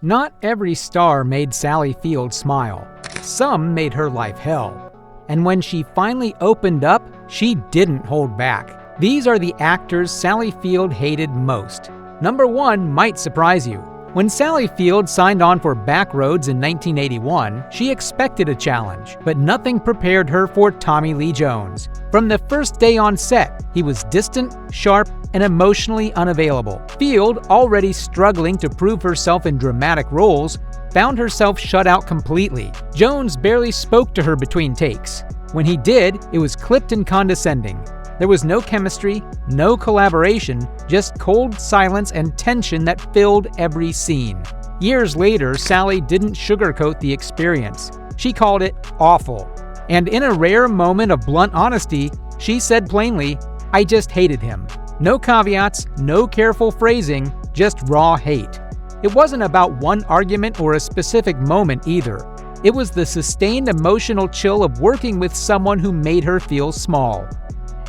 Not every star made Sally Field smile. Some made her life hell. And when she finally opened up, she didn't hold back. These are the actors Sally Field hated most. Number 1 might surprise you. When Sally Field signed on for Backroads in 1981, she expected a challenge, but nothing prepared her for Tommy Lee Jones. From the first day on set, he was distant, sharp, and emotionally unavailable. Field, already struggling to prove herself in dramatic roles, found herself shut out completely. Jones barely spoke to her between takes. When he did, it was clipped and condescending. There was no chemistry, no collaboration, just cold silence and tension that filled every scene. Years later, Sally didn't sugarcoat the experience. She called it awful. And in a rare moment of blunt honesty, she said plainly, "I just hated him." No caveats, no careful phrasing, just raw hate. It wasn't about one argument or a specific moment either. It was the sustained emotional chill of working with someone who made her feel small.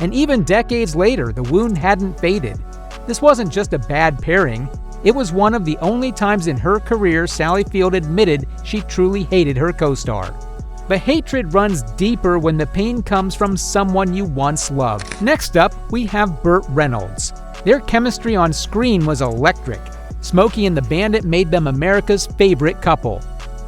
And even decades later, the wound hadn't faded. This wasn't just a bad pairing. It was one of the only times in her career Sally Field admitted she truly hated her co-star. But hatred runs deeper when the pain comes from someone you once loved. Next up, we have Burt Reynolds. Their chemistry on screen was electric. Smokey and the Bandit made them America's favorite couple.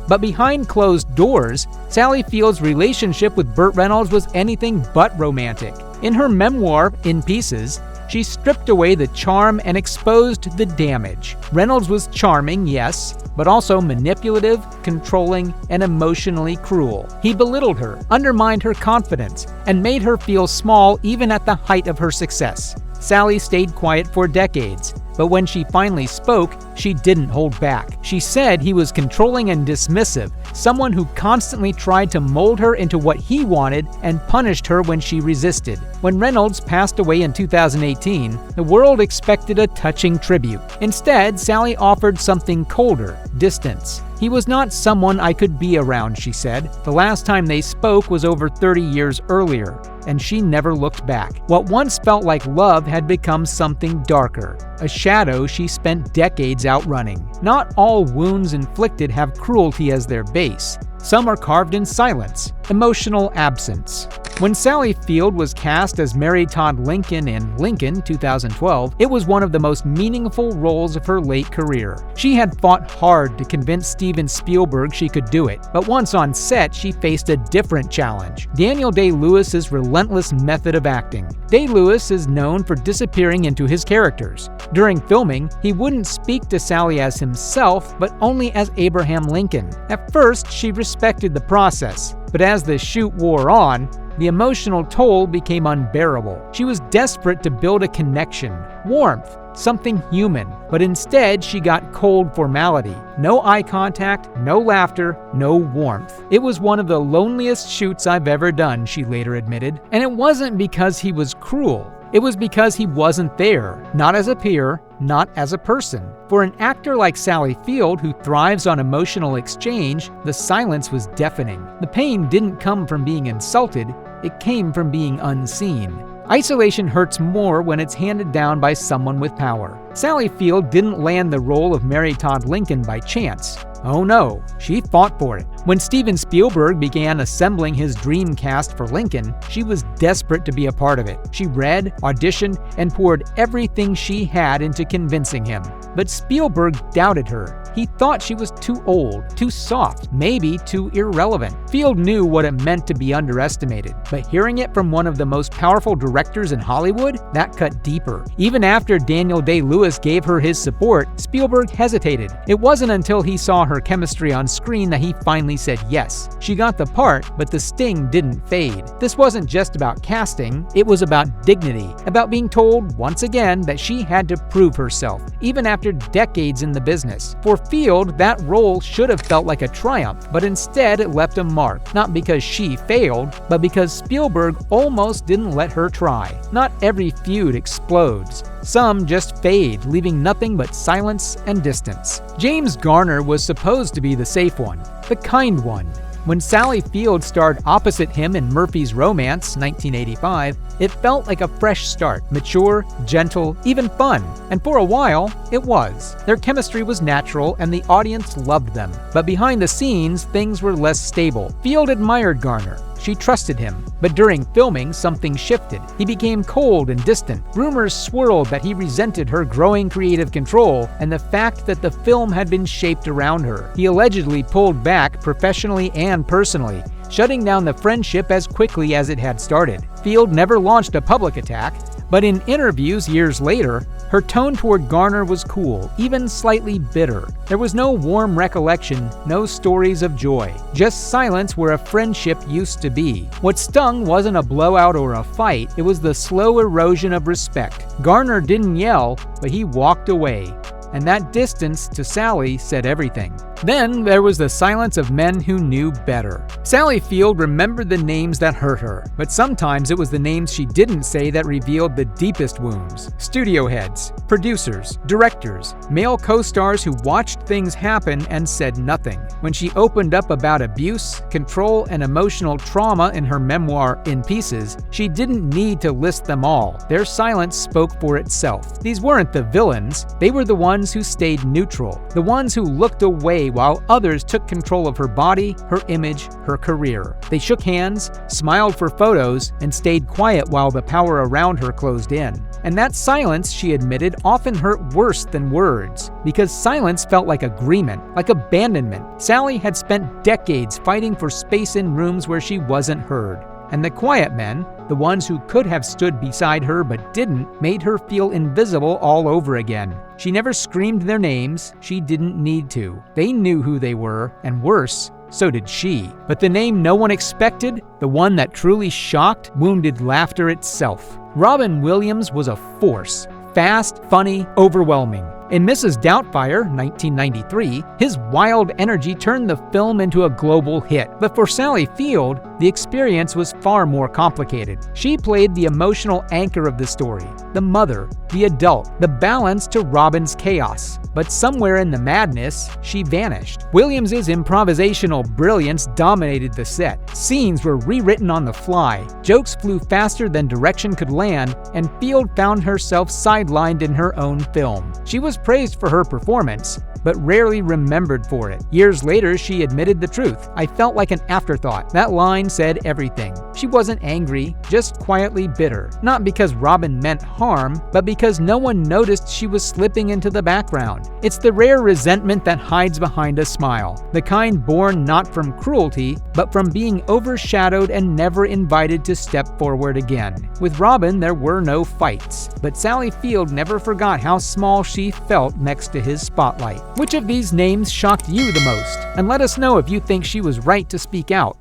But behind closed doors, Sally Field's relationship with Burt Reynolds was anything but romantic. In her memoir, In Pieces, she stripped away the charm and exposed the damage. Reynolds was charming, yes, but also manipulative, controlling, and emotionally cruel. He belittled her, undermined her confidence, and made her feel small even at the height of her success. Sally stayed quiet for decades, but when she finally spoke, she didn't hold back. She said he was controlling and dismissive, someone who constantly tried to mold her into what he wanted and punished her when she resisted. When Reynolds passed away in 2018, the world expected a touching tribute. Instead, Sally offered something colder, distance. "He was not someone I could be around," she said. The last time they spoke was over 30 years earlier, and she never looked back. What once felt like love had become something darker, a shadow she spent decades outrunning. Not all wounds inflicted have cruelty as their base. Some are carved in silence, emotional absence. When Sally Field was cast as Mary Todd Lincoln in Lincoln 2012, it was one of the most meaningful roles of her late career. She had fought hard to convince Steven Spielberg she could do it, but once on set, she faced a different challenge: Daniel Day-Lewis's relentless method of acting. Day-Lewis is known for disappearing into his characters. During filming, he wouldn't speak to Sally as himself, but only as Abraham Lincoln. At first, she respected the process, but as the shoot wore on, the emotional toll became unbearable. She was desperate to build a connection, warmth, something human, but instead she got cold formality. No eye contact, no laughter, no warmth. "It was one of the loneliest shoots I've ever done," she later admitted. And it wasn't because he was cruel. It was because he wasn't there, not as a peer, not as a person. For an actor like Sally Field, who thrives on emotional exchange, the silence was deafening. The pain didn't come from being insulted, it came from being unseen. Isolation hurts more when it's handed down by someone with power. Sally Field didn't land the role of Mary Todd Lincoln by chance. Oh no, she fought for it. When Steven Spielberg began assembling his dream cast for Lincoln, she was desperate to be a part of it. She read, auditioned, and poured everything she had into convincing him. But Spielberg doubted her. He thought she was too old, too soft, maybe too irrelevant. Field knew what it meant to be underestimated, but hearing it from one of the most powerful directors in Hollywood, that cut deeper. Even after Daniel Day-Lewis gave her his support, Spielberg hesitated. It wasn't until he saw her chemistry on screen that he finally said yes. She got the part, but the sting didn't fade. This wasn't just about casting, it was about dignity, about being told once again that she had to prove herself, even after decades in the business. For Field, that role should have felt like a triumph, but instead it left a mark, not because she failed, but because Spielberg almost didn't let her try. Not every feud explodes. Some just fade, leaving nothing but silence and distance. James Garner was supposed to be the safe one, the kind one. When Sally Field starred opposite him in Murphy's Romance, 1985, it felt like a fresh start, mature, gentle, even fun. And for a while, it was. Their chemistry was natural and the audience loved them. But behind the scenes, things were less stable. Field admired Garner. She trusted him. But during filming, something shifted. He became cold and distant. Rumors swirled that he resented her growing creative control and the fact that the film had been shaped around her. He allegedly pulled back professionally and personally, shutting down the friendship as quickly as it had started. Field never launched a public attack, but in interviews years later, her tone toward Garner was cool, even slightly bitter. There was no warm recollection, no stories of joy, just silence where a friendship used to be. What stung wasn't a blowout or a fight, it was the slow erosion of respect. Garner didn't yell, but he walked away. And that distance to Sally said everything. Then there was the silence of men who knew better. Sally Field remembered the names that hurt her, but sometimes it was the names she didn't say that revealed the deepest wounds. Studio heads, producers, directors, male co-stars who watched things happen and said nothing. When she opened up about abuse, control, and emotional trauma in her memoir, In Pieces, she didn't need to list them all. Their silence spoke for itself. These weren't the villains, they were the ones who stayed neutral, the ones who looked away while others took control of her body, her image, her career. They shook hands, smiled for photos, and stayed quiet while the power around her closed in. And that silence, she admitted, often hurt worse than words, because silence felt like agreement, like abandonment. Sally had spent decades fighting for space in rooms where she wasn't heard. And the quiet men, the ones who could have stood beside her but didn't, made her feel invisible all over again. She never screamed their names, she didn't need to. They knew who they were, and worse, so did she. But the name no one expected, the one that truly shocked, wounded laughter itself. Robin Williams was a force. Fast, funny, overwhelming. In Mrs. Doubtfire, 1993, his wild energy turned the film into a global hit. But for Sally Field, the experience was far more complicated. She played the emotional anchor of the story, the mother, the adult, the balance to Robin's chaos. But somewhere in the madness, she vanished. Williams's improvisational brilliance dominated the set. Scenes were rewritten on the fly, jokes flew faster than direction could land, and Field found herself sidelined in her own film. She was praised for her performance, but rarely remembered for it. Years later, she admitted the truth. "I felt like an afterthought." That line said everything. She wasn't angry, just quietly bitter. Not because Robin meant harm, but because no one noticed she was slipping into the background. It's the rare resentment that hides behind a smile. The kind born not from cruelty, but from being overshadowed and never invited to step forward again. With Robin, there were no fights, but Sally Field never forgot how small she felt next to his spotlight. Which of these names shocked you the most? And let us know if you think she was right to speak out.